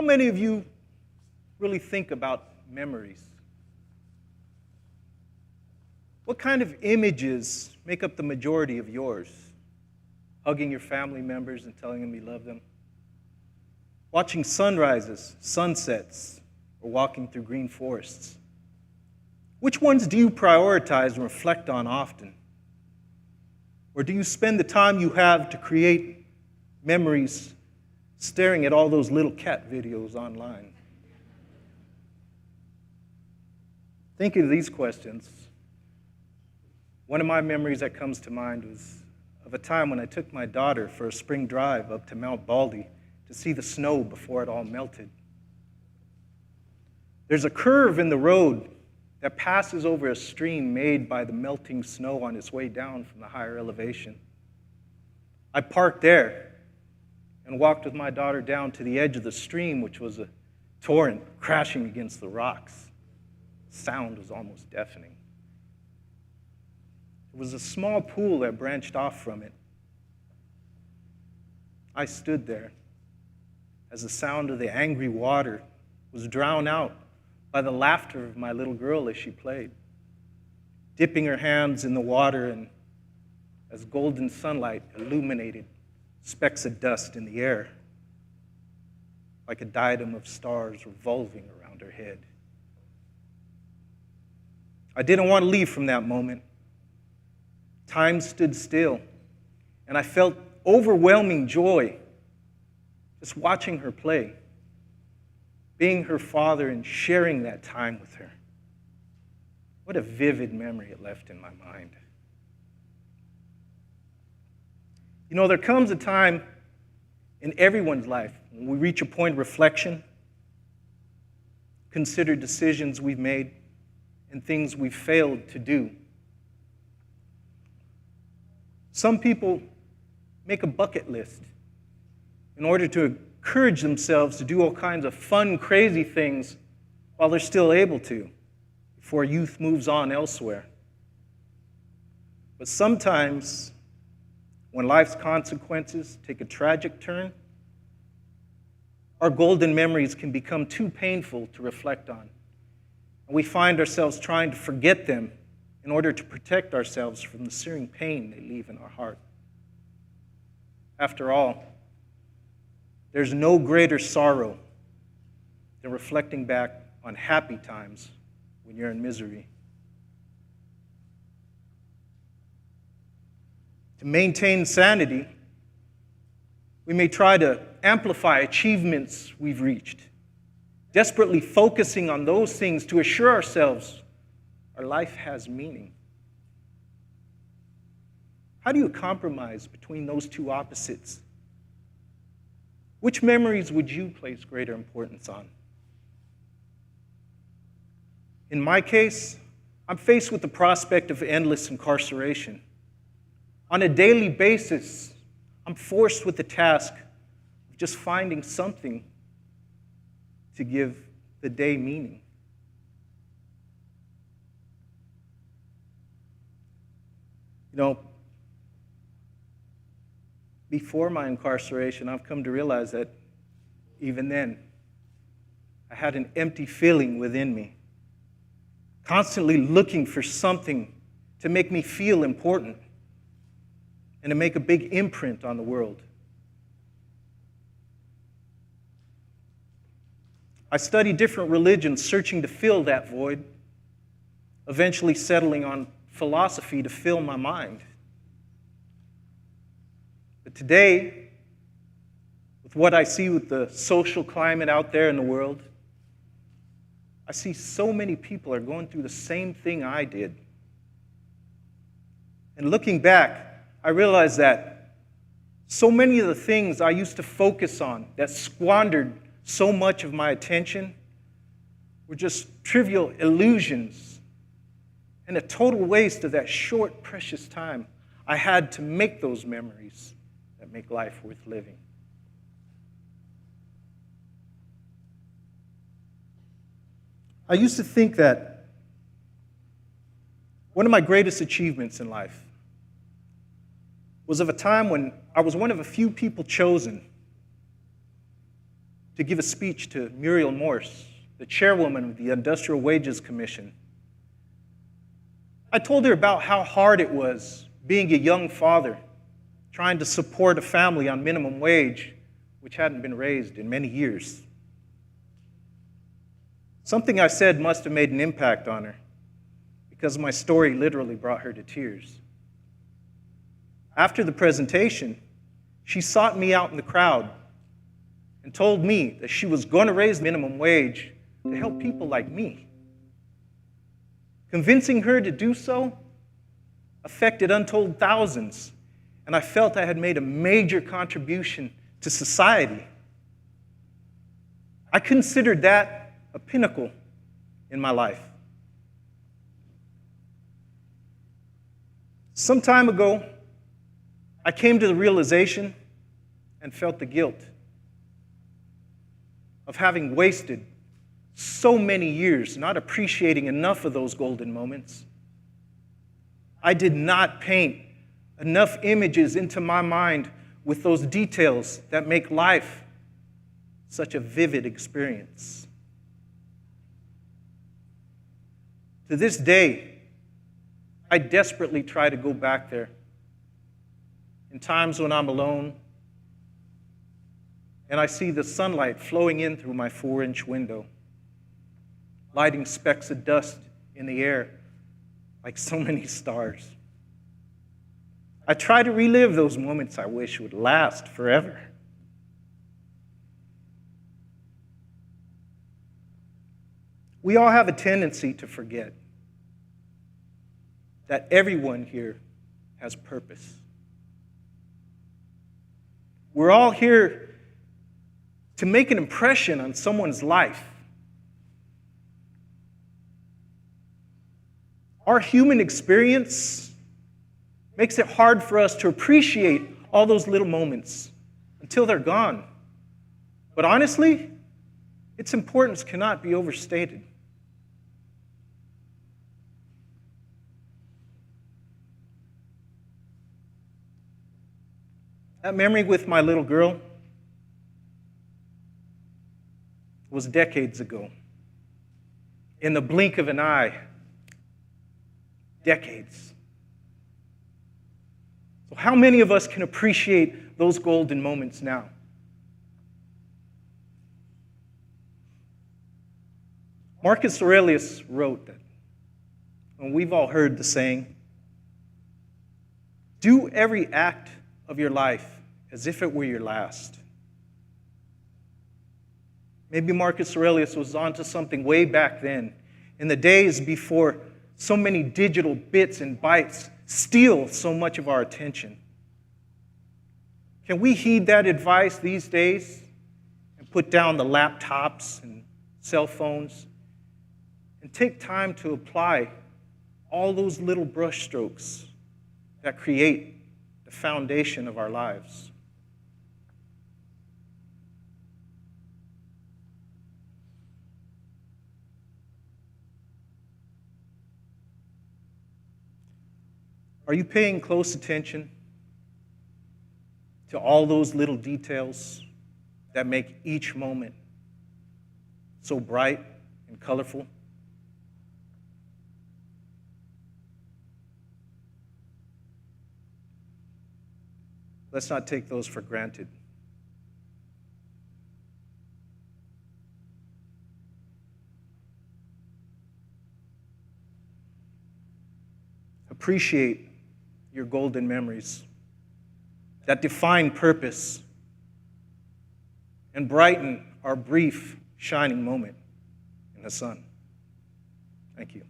many of you really think about memories? What kind of images make up the majority of yours? Hugging your family members and telling them you love them? Watching sunrises, sunsets, or walking through green forests? Which ones do you prioritize and reflect on often? Or do you spend the time you have to create memories staring at all those little cat videos online? Thinking of these questions, one of my memories that comes to mind was of a time when I took my daughter for a spring drive up to Mount Baldy to see the snow before it all melted. There's a curve in the road that passes over a stream made by the melting snow on its way down from the higher elevation. I parked there and walked with my daughter down to the edge of the stream, which was a torrent crashing against the rocks. The sound was almost deafening. There was a small pool that branched off from it. I stood there as the sound of the angry water was drowned out by the laughter of my little girl as she played, dipping her hands in the water and as golden sunlight illuminated specks of dust in the air, like a diadem of stars revolving around her head. I didn't want to leave from that moment. Time stood still, and I felt overwhelming joy just watching her play, being her father and sharing that time with her. What a vivid memory it left in my mind. You know, there comes a time in everyone's life when we reach a point of reflection, consider decisions we've made and things we've failed to do. Some people make a bucket list in order to encourage themselves to do all kinds of fun, crazy things while they're still able to, before youth moves on elsewhere. But sometimes, when life's consequences take a tragic turn, our golden memories can become too painful to reflect on. And we find ourselves trying to forget them in order to protect ourselves from the searing pain they leave in our heart. After all, there's no greater sorrow than reflecting back on happy times when you're in misery. To maintain sanity, we may try to amplify achievements we've reached, desperately focusing on those things to assure ourselves our life has meaning. How do you compromise between those two opposites? Which memories would you place greater importance on? In my case, I'm faced with the prospect of endless incarceration. On a daily basis, I'm forced with the task of just finding something to give the day meaning. You know, before my incarceration, I've come to realize that even then, I had an empty feeling within me, constantly looking for something to make me feel important and to make a big imprint on the world. I studied different religions, searching to fill that void, eventually settling on philosophy to fill my mind. But today, with what I see with the social climate out there in the world, I see so many people are going through the same thing I did. And looking back, I realized that so many of the things I used to focus on that squandered so much of my attention were just trivial illusions and a total waste of that short, precious time I had to make those memories that make life worth living. I used to think that one of my greatest achievements in life was of a time when I was one of a few people chosen to give a speech to Muriel Morse, the chairwoman of the Industrial Wages Commission. I told her about how hard it was being a young father, trying to support a family on minimum wage, which hadn't been raised in many years. Something I said must have made an impact on her, because my story literally brought her to tears. After the presentation, she sought me out in the crowd and told me that she was going to raise minimum wage to help people like me. Convincing her to do so affected untold thousands, and I felt I had made a major contribution to society. I considered that a pinnacle in my life. Some time ago, I came to the realization and felt the guilt of having wasted so many years not appreciating enough of those golden moments. I did not paint enough images into my mind with those details that make life such a vivid experience. To this day, I desperately try to go back there in times when I'm alone and I see the sunlight flowing in through my 4-inch window, lighting specks of dust in the air like so many stars. I try to relive those moments I wish would last forever. We all have a tendency to forget that everyone here has purpose. We're all here to make an impression on someone's life. Our human experience makes it hard for us to appreciate all those little moments until they're gone. But honestly, its importance cannot be overstated. That memory with my little girl was decades ago. In the blink of an eye, decades. So how many of us can appreciate those golden moments now? Marcus Aurelius wrote that, and we've all heard the saying, do every act of your life as if it were your last. Maybe Marcus Aurelius was onto something way back then, in the days before so many digital bits and bytes steal so much of our attention. Can we heed that advice these days and put down the laptops and cell phones and take time to apply all those little brushstrokes that create the foundation of our lives? Are you paying close attention to all those little details that make each moment so bright and colorful? Let's not take those for granted. Appreciate your golden memories that define purpose and brighten our brief, shining moment in the sun. Thank you.